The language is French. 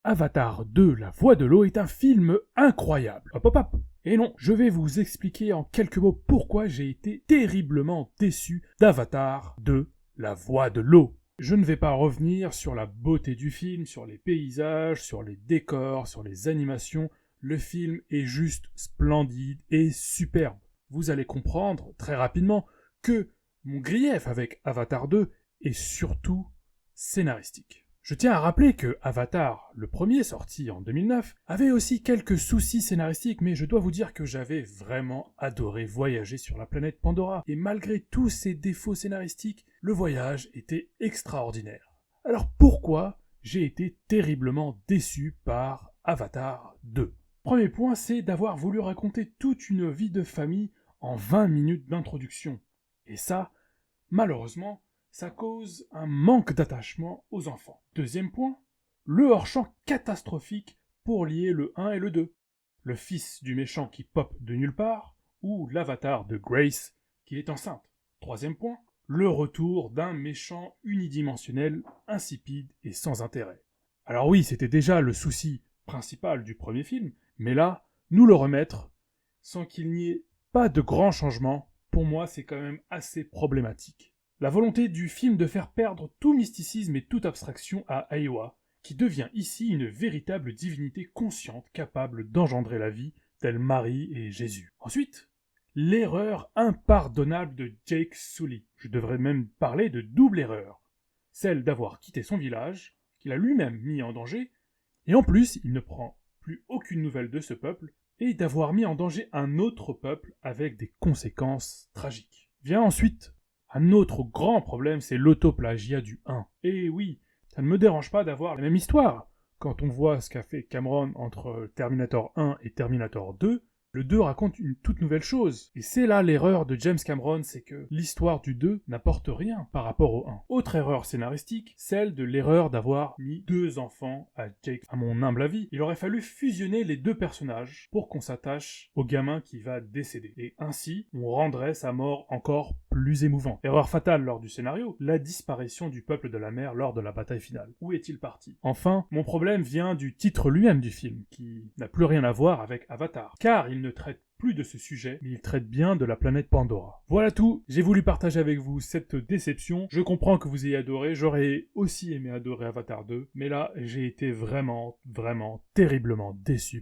Avatar 2, La Voix de l'eau est un film incroyable. Hop hop hop. Et non, je vais vous expliquer en quelques mots pourquoi j'ai été terriblement déçu d'Avatar 2, La Voix de l'eau. Je ne vais pas revenir sur la beauté du film, sur les paysages, sur les décors, sur les animations. Le film est juste splendide et superbe. Vous allez comprendre très rapidement que mon grief avec Avatar 2 est surtout scénaristique. Je tiens à rappeler que Avatar, le premier sorti en 2009, avait aussi quelques soucis scénaristiques, mais je dois vous dire que j'avais vraiment adoré voyager sur la planète Pandora, et malgré tous ces défauts scénaristiques, le voyage était extraordinaire. Alors pourquoi j'ai été terriblement déçu par Avatar 2 ? Premier point, c'est d'avoir voulu raconter toute une vie de famille en 20 minutes d'introduction. Et ça, malheureusement, ça cause un manque d'attachement aux enfants. Deuxième point, le hors-champ catastrophique pour lier le 1 et le 2. Le fils du méchant qui pop de nulle part, ou l'avatar de Grace qui est enceinte. Troisième point, le retour d'un méchant unidimensionnel, insipide et sans intérêt. Alors oui, c'était déjà le souci principal du premier film, mais là, nous le remettre sans qu'il n'y ait pas de grands changements, pour moi c'est quand même assez problématique. La volonté du film de faire perdre tout mysticisme et toute abstraction à Aiwa, qui devient ici une véritable divinité consciente capable d'engendrer la vie, telle Marie et Jésus. Ensuite, l'erreur impardonnable de Jake Sully. Je devrais même parler de double erreur. Celle d'avoir quitté son village, qu'il a lui-même mis en danger, et en plus, il ne prend plus aucune nouvelle de ce peuple, et d'avoir mis en danger un autre peuple avec des conséquences tragiques. Vient ensuite un autre grand problème, c'est l'autoplagiat du 1. Et oui, ça ne me dérange pas d'avoir la même histoire. Quand on voit ce qu'a fait Cameron entre Terminator 1 et Terminator 2, le 2 raconte une toute nouvelle chose. Et c'est là l'erreur de James Cameron, c'est que l'histoire du 2 n'apporte rien par rapport au 1. Autre erreur scénaristique, celle de l'erreur d'avoir mis deux enfants à Jake. À mon humble avis, il aurait fallu fusionner les deux personnages pour qu'on s'attache au gamin qui va décéder. Et ainsi, on rendrait sa mort encore plus émouvante. Erreur fatale lors du scénario, la disparition du peuple de la mer lors de la bataille finale. Où est-il parti ? Enfin, mon problème vient du titre lui-même du film, qui n'a plus rien à voir avec Avatar. Car il ne traite plus de ce sujet, mais il traite bien de la planète Pandora. Voilà tout, j'ai voulu partager avec vous cette déception. Je comprends que vous ayez adoré, j'aurais aussi aimé adorer Avatar 2, mais là, j'ai été vraiment, vraiment terriblement déçu